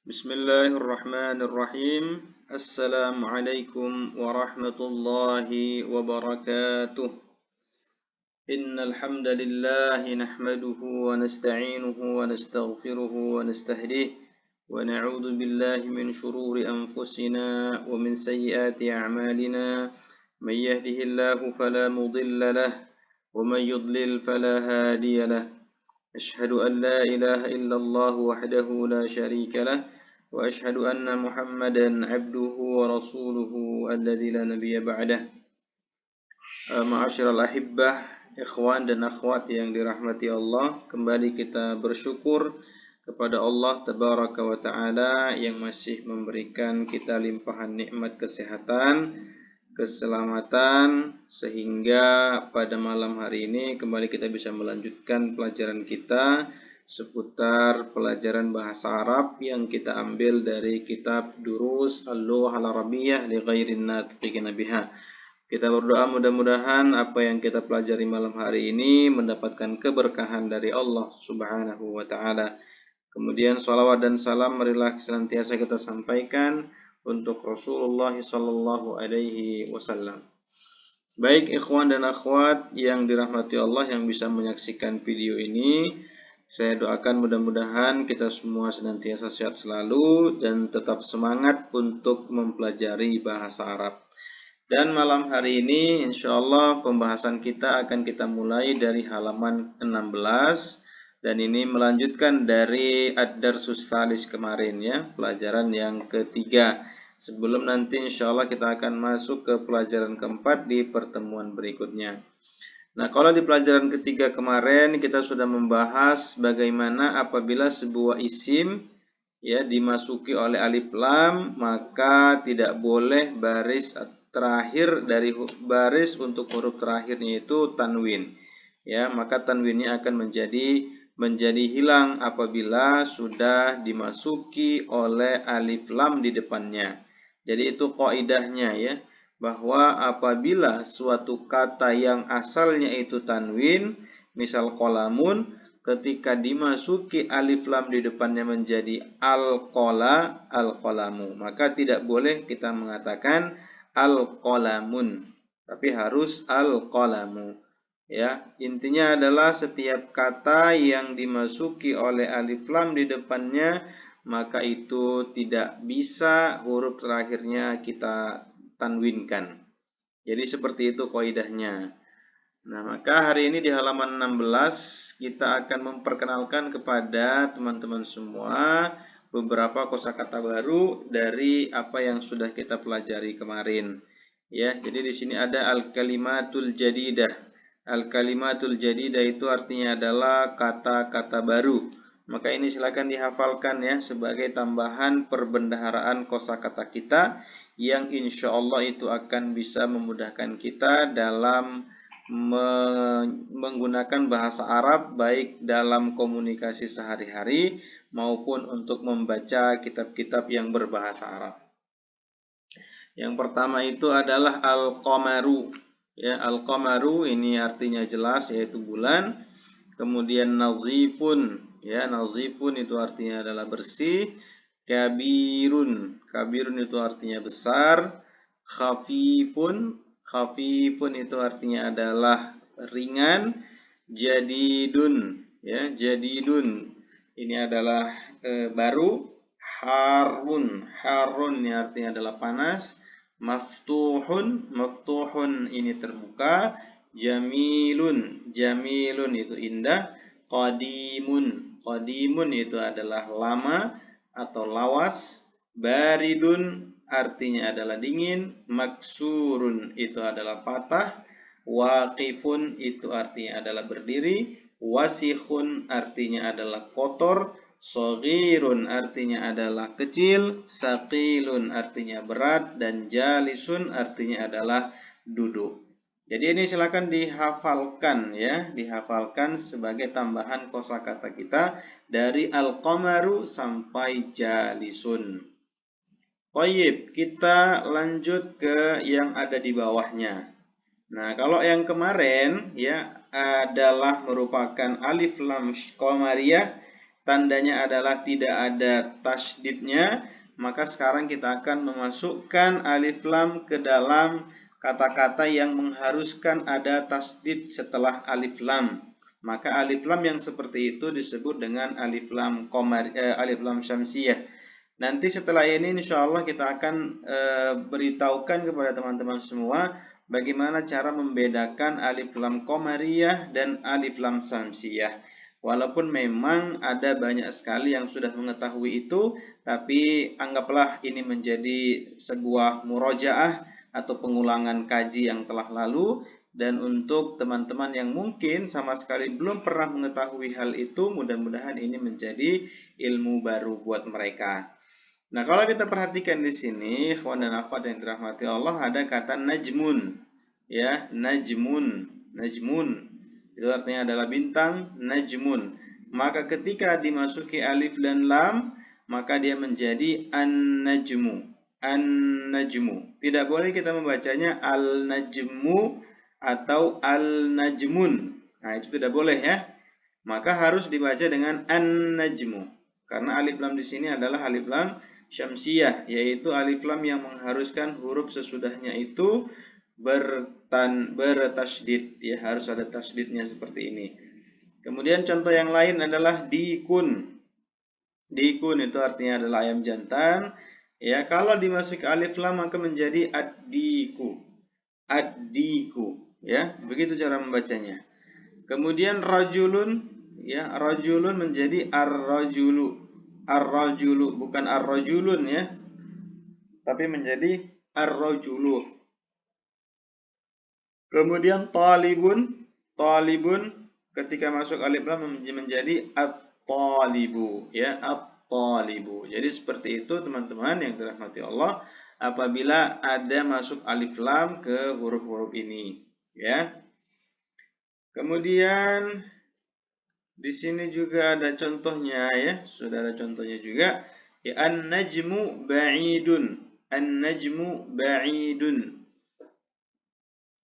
Bismillahirrahmanirrahim. Assalamualaikum warahmatullahi wabarakatuh. Innal hamdalillah nahmaduhu wa nasta'inuhu wa nastaghfiruhu wa nastahdihi wa na'udzu billahi min shururi anfusina wa min sayyiati a'malina. Man yahdihillahu fala mudilla lahu wa man yudlil fala hadiya lahu. Ashhadu an la ilaha illallah wahdahu la syarika lahu وأشهد أن محمدا عبده ورسوله الذي لا نبي بعده. Ma'asyiral ahibbah, ikhwan dan akhwat yang dirahmati Allah, kembali kita bersyukur kepada Allah Tabaraka wa Ta'ala yang masih memberikan kita limpahan nikmat kesehatan, keselamatan, sehingga pada malam hari ini kembali kita bisa melanjutkan pelajaran kita seputar pelajaran bahasa Arab yang kita ambil dari kitab Durus Al-Lughah Al-Arabiyyah li Ghairin Natiqina Biha. Kita berdoa mudah-mudahan apa yang kita pelajari malam hari ini mendapatkan keberkahan dari Allah Subhanahu wa Ta'ala. Kemudian salawat dan salam marilah senantiasa kita sampaikan untuk Rasulullah sallallahu alaihi wasallam. Baik ikhwan dan akhwat yang dirahmati Allah yang bisa menyaksikan video ini, saya doakan mudah-mudahan kita semua senantiasa sehat selalu dan tetap semangat untuk mempelajari bahasa Arab. Dan malam hari ini insya Allah pembahasan kita akan kita mulai dari halaman 16 dan ini melanjutkan dari Ad-Darsus Salis kemarin ya, pelajaran yang ketiga. Sebelum nanti insya Allah kita akan masuk ke pelajaran keempat di pertemuan berikutnya. Nah, kalau di pelajaran ketiga kemarin kita sudah membahas bagaimana apabila sebuah isim ya dimasuki oleh alif lam, maka tidak boleh baris terakhir dari baris untuk huruf terakhirnya itu tanwin. Ya, maka tanwinnya akan menjadi hilang apabila sudah dimasuki oleh alif lam di depannya. Jadi itu kaidahnya ya, bahwa apabila suatu kata yang asalnya itu tanwin, misal qalamun, ketika dimasuki alif lam di depannya menjadi al-qala, al-qalamu, maka tidak boleh kita mengatakan al-qalamun, tapi harus al-qalamu. Ya, intinya adalah setiap kata yang dimasuki oleh alif lam di depannya, maka itu tidak bisa huruf terakhirnya kita tanwinkan. Jadi seperti itu kaidahnya. Nah, maka hari ini di halaman 16 kita akan memperkenalkan kepada teman-teman semua beberapa kosakata baru dari apa yang sudah kita pelajari kemarin. Ya, jadi di sini ada al-kalimatul jadidah. Al-kalimatul jadidah itu artinya adalah kata-kata baru. Maka ini silakan dihafalkan ya sebagai tambahan perbendaharaan kosakata kita yang insya Allah itu akan bisa memudahkan kita dalam menggunakan bahasa Arab baik dalam komunikasi sehari-hari maupun untuk membaca kitab-kitab yang berbahasa Arab. Yang pertama itu adalah al-qamaru. Ya, al-qamaru ini artinya jelas yaitu bulan. Kemudian nazifun, ya, nazifun itu artinya adalah bersih. Kabirun, kabirun itu artinya besar. Khafifun, khafifun itu artinya adalah ringan. Jadidun, ya, jadidun ini adalah baru. Harun, harun ini artinya adalah panas. Maftuhun, maftuhun ini terbuka. Jamilun, jamilun itu indah. Qadimun, qadimun itu adalah lama atau lawas. Baridun artinya adalah dingin. Maksurun itu adalah patah. Waqifun itu artinya adalah berdiri. Wasikhun artinya adalah kotor. Shaghirun artinya adalah kecil. Saqilun artinya berat. Dan jalisun artinya adalah duduk. Jadi ini silakan dihafalkan ya, dihafalkan sebagai tambahan kosakata kita dari al-qamaru sampai jalisun. Baik, kita lanjut ke yang ada di bawahnya. Nah, kalau yang kemarin ya adalah merupakan alif lam qamariyah tandanya adalah tidak ada tasydidnya, maka sekarang kita akan memasukkan alif lam ke dalam kata-kata yang mengharuskan ada tasydid setelah alif lam. Maka alif lam yang seperti itu disebut dengan alif lam alif lam syamsiyah. Nanti setelah ini insya Allah kita akan beritahukan kepada teman-teman semua bagaimana cara membedakan alif lam qamariyah dan alif lam syamsiyah. Walaupun memang ada banyak sekali yang sudah mengetahui itu, tapi anggaplah ini menjadi sebuah murojaah atau pengulangan kaji yang telah lalu. Dan untuk teman-teman yang mungkin sama sekali belum pernah mengetahui hal itu, mudah-mudahan ini menjadi ilmu baru buat mereka. Nah, kalau kita perhatikan di sini, ikhwan dan akhwat yang dirahmati Allah, ada kata najmun. Ya, najmun. Najmun. Itu artinya adalah bintang, najmun. Maka ketika dimasuki alif dan lam, maka dia menjadi an-najmu. An-najmu. Tidak boleh kita membacanya al-najmu atau al-najmun. Nah, itu tidak boleh ya. Maka harus dibaca dengan an-najmu. Karena alif lam di sini adalah alif lam syamsiyah, yaitu alif lam yang mengharuskan huruf sesudahnya itu bertasydid, ya harus ada tasydidnya seperti ini. Kemudian contoh yang lain adalah dikun. Dikun itu artinya adalah ayam jantan. Ya, kalau dimasuki alif lam maka menjadi addiku. Addiku, ya. Begitu cara membacanya. Kemudian rajulun, ya, rajulun menjadi ar-rajulu. Ar-rajulu, bukan ar-rajulun ya, tapi menjadi ar-rajulu. Kemudian talibun, talibun ketika masuk alif lam menjadi at-talibu, ya, at-talibu. Jadi seperti itu teman-teman yang dirahmati Allah, apabila ada masuk alif lam ke huruf-huruf ini, ya. Kemudian di sini juga ada contohnya ya, sudah ada contohnya juga. Ya, an-najmu ba'idun. An-najmu ba'idun.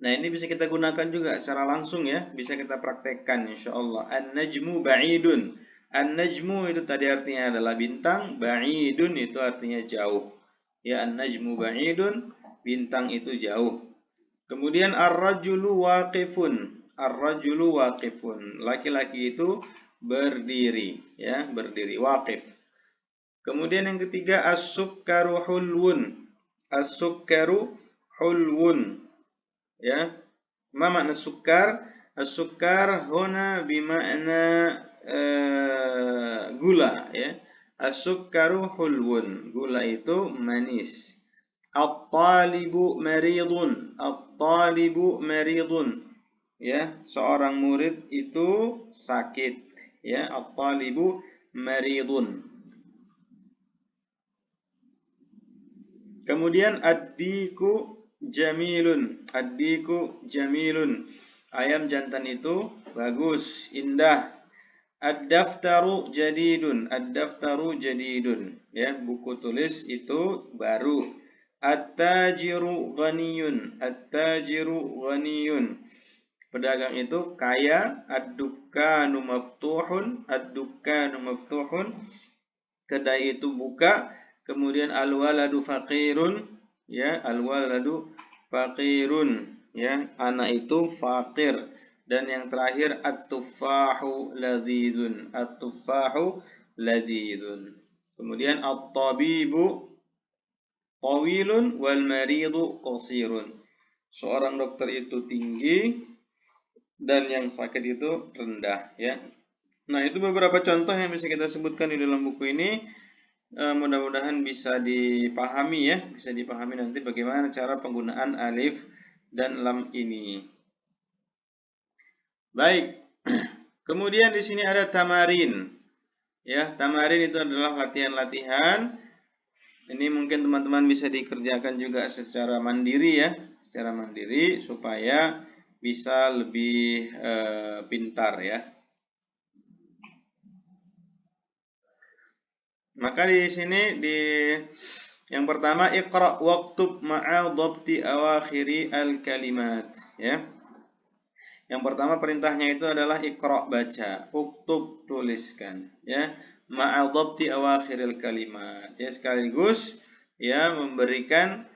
Nah, ini bisa kita gunakan juga secara langsung ya, bisa kita praktekkan insyaallah. An-najmu ba'idun. An-najmu itu tadi artinya adalah bintang, ba'idun itu artinya jauh. Ya, an-najmu ba'idun, bintang itu jauh. Kemudian ar-rajulu waqifun. Ar-rajulu waqifun. Laki-laki itu berdiri, ya, berdiri, waqif. Kemudian yang ketiga as-sukkaru hulwun. As-sukkaru hulwun. Ya. Ma makna sukkar? As-sukkar huna bima'na gula, ya. As-sukkaru hulwun. Gula itu manis. At-talibu maridun. At-talibu maridun. Ya, seorang murid itu sakit, ya, at-talibu maridun. Kemudian ad-diku jamilun. Ad-diku jamilun. Ayam jantan itu bagus, indah. Ad-daftaru jadidun. Ad-daftaru jadidun. Ya, buku tulis itu baru. At-tajiru ghaniyun. At-tajiru ghaniyun. Pedagang itu kaya. Ad-dukkanu maftuhun. Ad-dukkanu maftuhun. Kedai itu buka. Kemudian al-waladu faqirun. Ya, al-waladu faqirun. Ya, anak itu faqir. Dan yang terakhir at-tuffahu ladzidun. At-tuffahu ladzidun. Kemudian at-tabibu tawilun wal maridu qasirun. Seorang dokter itu tinggi dan yang sakit itu rendah, ya. Nah, itu beberapa contoh yang bisa kita sebutkan di dalam buku ini. Mudah-mudahan bisa dipahami ya, bisa dipahami nanti bagaimana cara penggunaan alif dan lam ini. Baik. Kemudian di sini ada tamarin. Ya, tamarin itu adalah latihan-latihan. Ini mungkin teman-teman bisa dikerjakan juga secara mandiri ya, secara mandiri supaya bisa lebih pintar ya. Maka di sini yang pertama iqra waktub ma'a dhabti awakhiri al-kalimat ya. Yang pertama perintahnya itu adalah iqra, baca, uktub, tuliskan, ya, ma'adhabti awakhiril kalimat, ya, sekaligus ya memberikan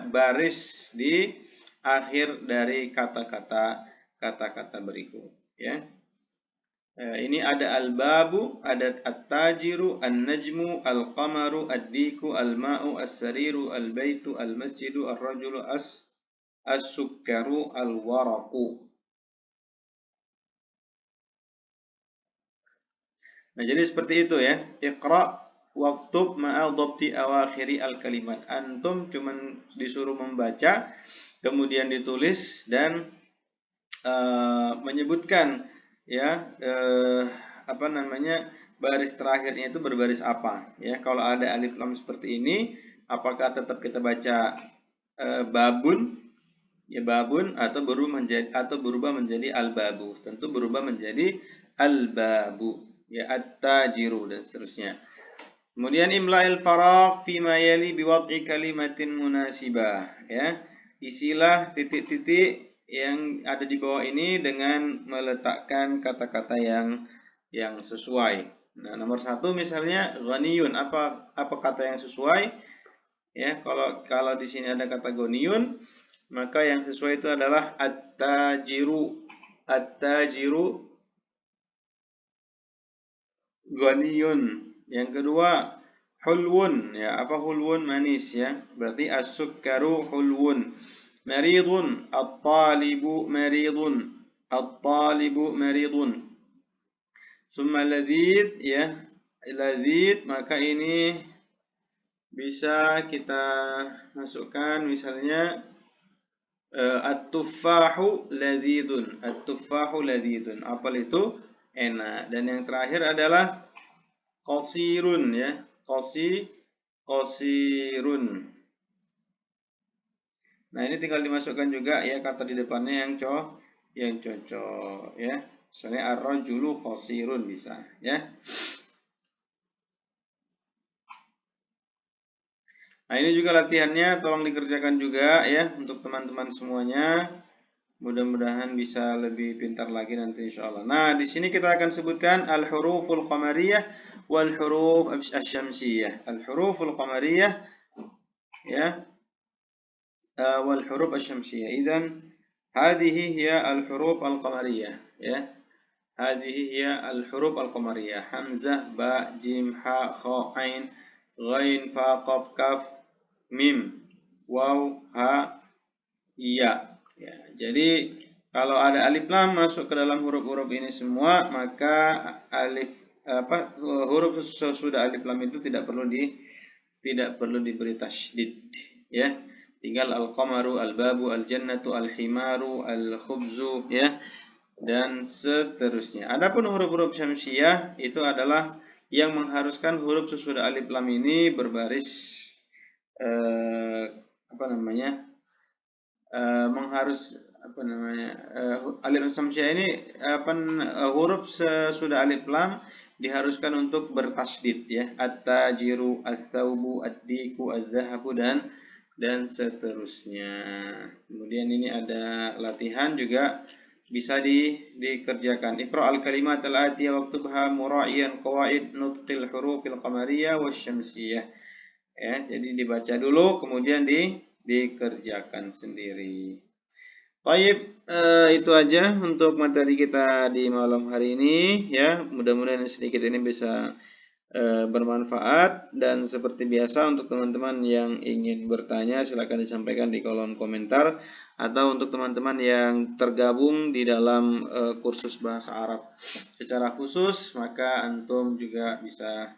baris di akhir dari kata-kata berikut, ya. Ini ada al-babu, ada at-tajiru, an-najmu, al-qamaru, ad-diku, al-ma'u, as-sariru, al-baitu, al-masjidu, ar-rajulu, as-sukkaru, al-waraqu. Nah, jadi seperti itu ya. Iqra waktub ma'a dhabti awakhiri al-kalimat. Antum cuman disuruh membaca, kemudian ditulis dan menyebutkan ya baris terakhirnya itu berbaris apa, ya. Kalau ada alif lam seperti ini, apakah tetap kita baca babun, ya, babun, atau berubah menjadi al-babu? Tentu berubah menjadi al-babu, ya, at-tajiru, dan seterusnya. Kemudian imla'il faragh fi ma yali biwad'i kalimatin munasibah, ya. Isilah titik-titik yang ada di bawah ini dengan meletakkan kata-kata yang sesuai. Nah, nomor 1 misalnya ghaniyun, apa kata yang sesuai? Ya, kalau di sini ada kata ghaniyun, maka yang sesuai itu adalah at-tajiru. At-tajiru ghaniyun. Yang kedua hulwun, ya, apa hulwun? Manis, ya. Berarti as-sukkaru hulwun. Maridun, at-talibu maridun. At-talibu maridun. Summa ladhid, ya. Ladhid, maka ini bisa kita masukkan misalnya at-tuffahu ladhidun. At-tuffahu ladhidun. Apel itu enak. Dan yang terakhir adalah qasirun, ya. Qasirun. Nah, ini tinggal dimasukkan juga, ya, kata di depannya yang cocok, ya. Misalnya ar-rajulu qasirun, bisa, ya. Nah, ini juga latihannya, tolong dikerjakan juga, ya, untuk teman-teman semuanya. Mudah-mudahan bisa lebih pintar lagi nanti insyaallah. Nah, di sini kita akan sebutkan al-huruful qamariyah wal huruf asy-syamsiyah. Al-huruful qamariyah, ya, wal huruf asy-syamsiyah. Idzan hadhihi hiya al-huruf al-qamariyah, ya. Hadhihi hiya al-huruf al-qamariyah. Hamzah, ba, jim, ha, kha, ain, ghain, fa, qaf, kaf, mim, waw, ha, ya. Ya, jadi kalau ada alif lam masuk ke dalam huruf-huruf ini semua, maka huruf sesudah alif lam itu tidak perlu diberi tasydid, ya. Tinggal al-qamaru, al-babu, al-jannatu, al-himaru, al-khubzu, ya, dan seterusnya. Adapun huruf-huruf syamsiyah itu adalah yang mengharuskan huruf sesudah alif lam ini berbaris alif syamsiyah ini huruf sesudah alif lam diharuskan untuk bertasydid, ya. At-tajiru, at-thawbu, ad-diku, az-zahabu, dan seterusnya. Kemudian ini ada latihan juga bisa dikerjakan. Iqra al-kalimat al-atiyah waktubha mura'iyan qawaid nutqil hurufil qamariyah wasyamsiyah. Ya, jadi dibaca dulu kemudian dikerjakan sendiri. Baik, itu aja untuk materi kita di malam hari ini, ya. Mudah-mudahan sedikit ini bisa bermanfaat, dan seperti biasa untuk teman-teman yang ingin bertanya silakan disampaikan di kolom komentar, atau untuk teman-teman yang tergabung di dalam kursus bahasa Arab secara khusus, maka antum juga bisa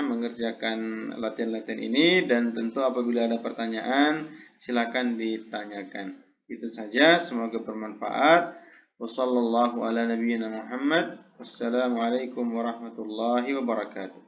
mengerjakan latihan-latihan ini, dan tentu apabila ada pertanyaan silakan ditanyakan. Itu saja, semoga bermanfaat. Wassallallahu ala nabiyyina Muhammad. Wassalamualaikum warahmatullahi wabarakatuh.